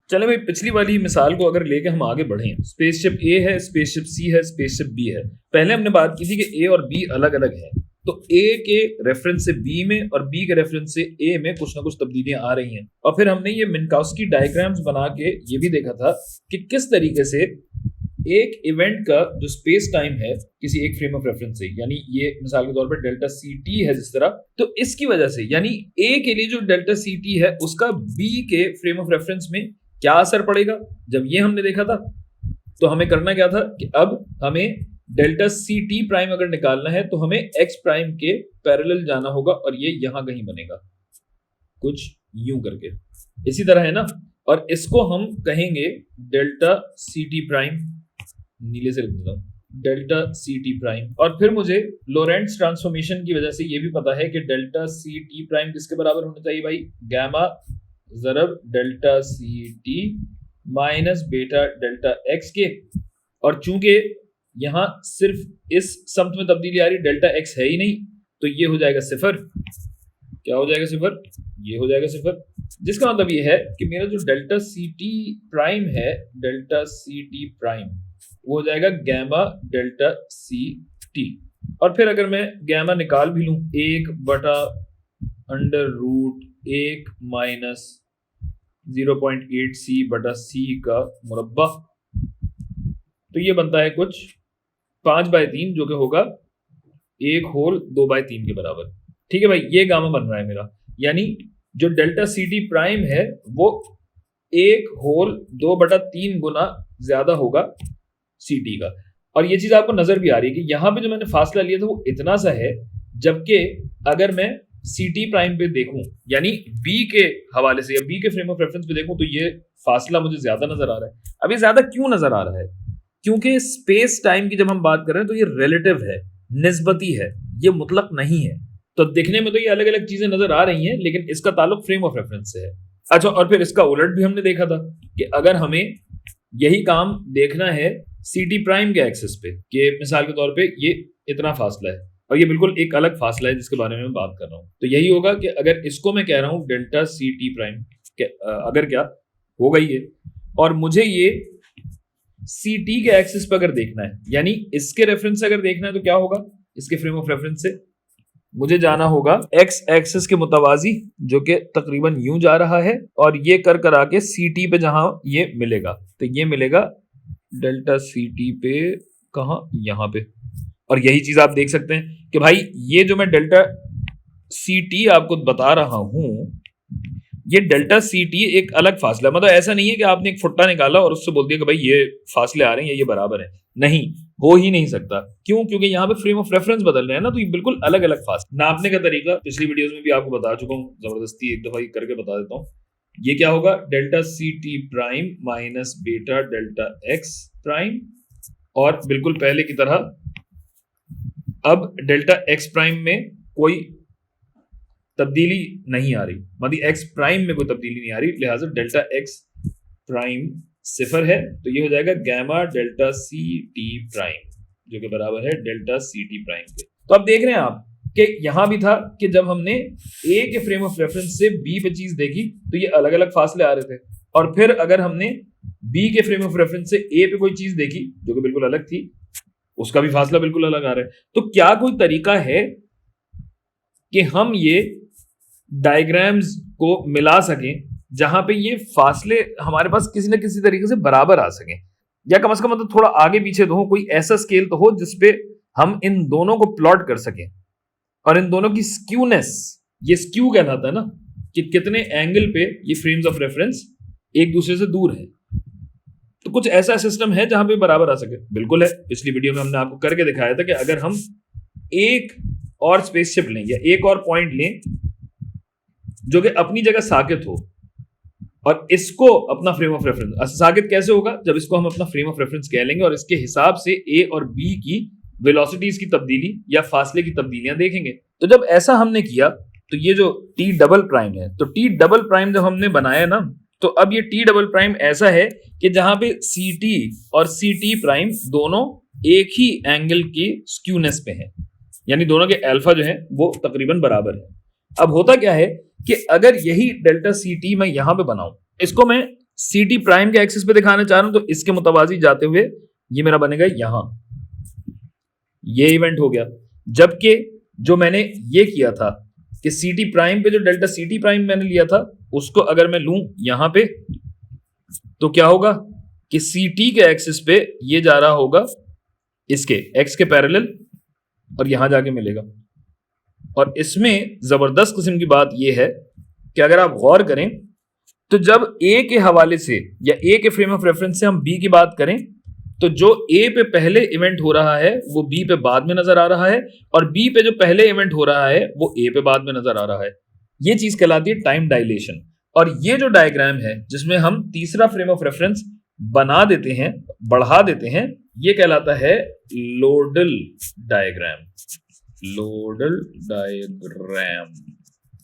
चले भाई, पिछली वाली मिसाल को अगर लेके हम आगे बढ़े, स्पेसशिप ए है, स्पेसशिप सी है, स्पेसशिप बी है। पहले हमने बात की थी कि ए और बी अलग अलग है, तो ए के रेफरेंस से बी में और बी के रेफरेंस से ए में कुछ ना कुछ तब्दीलियां आ रही हैं। और फिर हमने ये मिन्काउस्की डायग्राम्स बना के ये भी देखा था कि किस तरीके से एक इवेंट का जो स्पेस टाइम है किसी एक फ्रेम ऑफ रेफरेंस से, यानी ये मिसाल के तौर पर डेल्टा सी टी है जिस तरह, तो इसकी वजह से यानी ए के लिए जो डेल्टा सी टी है उसका बी के फ्रेम ऑफ रेफरेंस में क्या असर पड़ेगा। जब ये हमने देखा था तो हमें करना क्या था कि अब हमें डेल्टा सी टी प्राइम अगर निकालना है तो हमें एक्स प्राइम के पैरेलल जाना होगा और ये यहां कहीं बनेगा कुछ यूं करके, इसी तरह है ना। और इसको हम कहेंगे डेल्टा सी टी प्राइम, नीले से लिख देता हूं डेल्टा सी टी प्राइम। और फिर मुझे लोरेंट्स ट्रांसफॉर्मेशन की वजह से ये भी पता है कि डेल्टा सी टी प्राइम किसके बराबर होना चाहिए भाई, गैमा ज़रब delta C T minus beta delta X के। और चूंकि यहां सिर्फ इस सम में तब्दीली आ रही, डेल्टा एक्स है ही नहीं, तो ये हो जाएगा सिफर। क्या हो जाएगा सिफर, ये हो जाएगा सिफर। जिसका मतलब ये है कि मेरा जो डेल्टा सी टी प्राइम है, डेल्टा सी टी प्राइम वो हो जाएगा गैमा डेल्टा सी टी। और फिर अगर मैं गैमा निकाल भी लूं, 1/√1 माइनस 0.8 सी बटा सी का मुरब्बा, तो ये बनता है कुछ 5/3 जो कि होगा 1/2/3 के बराबर। ठीक है भाई, ये गामा बन रहा है मेरा, यानी जो डेल्टा सी टी प्राइम है वो 1/2/3 गुना ज्यादा होगा सी टी का। और ये चीज आपको नजर भी आ रही है कि यहां पे जो मैंने फासला लिया था वो इतना सा है, जबकि अगर मैं सी टी प्राइम पे देखूं यानी बी के हवाले से या बी के फ्रेम ऑफ रेफरेंस पे देखूं तो ये फासला मुझे ज्यादा नजर आ रहा है। अब ये ज्यादा क्यों नजर आ रहा है, क्योंकि स्पेस टाइम की जब हम बात कर रहे हैं तो ये रिलेटिव है, निस्बती है, ये मुतलक नहीं है। तो दिखने में तो ये अलग अलग चीजें नजर आ रही हैं, लेकिन इसका ताल्लुक फ्रेम ऑफ रेफरेंस से है। अच्छा, और फिर इसका उलट भी हमने देखा था कि अगर हमें यही काम देखना है सी टी प्राइम के एक्सिस पे, कि मिसाल के तौर पे ये इतना फासला है और ये बिल्कुल एक अलग फासला है जिसके बारे में मैं बात कर रहा हूं, तो यही होगा कि अगर इसको मैं कह रहा हूं डेल्टा सी टी प्राइम, अगर क्या हो गई है और मुझे ये सी टी के एक्सिस पे अगर देखना है, यानी इसके रेफरेंस से अगर देखना है, तो क्या होगा, इसके फ्रेम ऑफ रेफरेंस से मुझे जाना होगा एक्स एक्सिस के मुतवाजी, जो कि तकरीबन यूं जा रहा है, और ये कर आके सी टी पे जहां ये मिलेगा, तो ये मिलेगा डेल्टा सी टी पे, कहां, यहां पे। और यही चीज आप देख सकते हैं कि भाई ये जो मैं डेल्टा सी टी आपको बता रहा हूं, ये डेल्टा सी टी एक अलग फासला, मतलब ऐसा नहीं है कि आपने एक फुट्टा निकाला और उससे बोल दिया कि भाई ये फासले आ रहे हैं, ये बराबर है। नहीं, हो ही नहीं सकता। क्यों? क्योंकि यहाँ पे फ्रेम ऑफ रेफरेंस बदल रहे हैं ना, तो ये बिल्कुल अलग अलग फासले। नापने का तरीका पिछली वीडियोस में भी आपको बता चुका हूँ, जबरदस्ती एक दफा करके बता देता हूँ। ये क्या होगा, delta C T prime minus beta delta X prime, और बिल्कुल पहले की तरह अब डेल्टा एक्स प्राइम में कोई तब्दीली नहीं आ रही, मतलब एक्स प्राइम में कोई तब्दीली नहीं आ रही, लिहाजा डेल्टा एक्स प्राइम सिफर है, तो ये हो जाएगा gamma delta C T prime, जो कि बराबर है डेल्टा सी टी प्राइम के। तो अब देख रहे हैं आप कि यहां भी था कि जब हमने ए के फ्रेम ऑफ रेफरेंस से बी पे चीज देखी तो ये अलग अलग फासले आ रहे थे, और फिर अगर हमने बी के फ्रेम ऑफ रेफरेंस से ए पे कोई चीज देखी जो कि बिल्कुल अलग थी, उसका भी फासला बिल्कुल अलग आ रहा है। तो क्या कोई तरीका है कि हम ये डायग्राम्स को मिला सकें जहां पे ये फासले हमारे पास किसी न किसी तरीके से बराबर आ सकें, या कम से कम मतलब थोड़ा आगे पीछे तो हो, कोई ऐसा स्केल तो हो जिसपे हम इन दोनों को प्लॉट कर सकें, और इन दोनों की स्क्यूनेस, ये स्क्यू कहलाता है ना, कि कितने एंगल पे ये फ्रेम्स ऑफ रेफरेंस एक दूसरे से दूर है। तो कुछ ऐसा सिस्टम है जहां पे बराबर आ सके, बिल्कुल है। पिछली वीडियो में हमने आपको करके दिखाया था कि अगर हम एक और स्पेसशिप लें या एक और पॉइंट लें जो कि अपनी जगह साकित हो, और इसको अपना फ्रेम ऑफ रेफरेंस, साकित कैसे होगा, जब इसको हम अपना फ्रेम ऑफ रेफरेंस कह लेंगे और इसके हिसाब से ए और बी की वेलोसिटीज की तब्दीली या फासले की तब्दीलियां देखेंगे। तो जब ऐसा हमने किया तो ये जो टी डबल प्राइम है, तो टी डबल प्राइम जब हमने बनाया ना, तो अब ये टी डबल प्राइम ऐसा है कि जहां पे सी टी और सी टी प्राइम दोनों एक ही एंगल की स्क्यूनेस पे है, यानी दोनों के अल्फा जो है वो तकरीबन बराबर है। अब होता क्या है कि अगर यही डेल्टा सी टी मैं यहां पे बनाऊं, इसको मैं सी टी प्राइम के एक्सिस पे दिखाना चाह रहा हूं तो इसके मुतवाजी जाते हुए ये मेरा बनेगा यहां, ये इवेंट हो गया। जबकि जो मैंने ये किया था कि सी टी प्राइम पे जो डेल्टा सी टी प्राइम मैंने लिया था उसको अगर मैं लूं यहां पे, तो क्या होगा कि सी टी के एक्सिस पे ये जा रहा होगा इसके एक्स के पैरेलल और यहां जाके मिलेगा। और इसमें जबरदस्त किस्म की बात यह है कि अगर आप गौर करें तो जब ए के हवाले से या ए के फ्रेम ऑफ रेफरेंस से हम बी की बात करें तो जो ए पे पहले इवेंट हो रहा है वो बी पे बाद में नजर आ रहा है, और बी पे जो पहले इवेंट हो रहा है वो ए पे बाद में नजर आ रहा है। ये चीज कहलाती है टाइम डायलेशन। और ये जो डायग्राम है जिसमें हम तीसरा फ्रेम ऑफ रेफरेंस बना देते हैं, बढ़ा देते हैं, ये कहलाता है लोडल डायग्राम। लोडल डायग्राम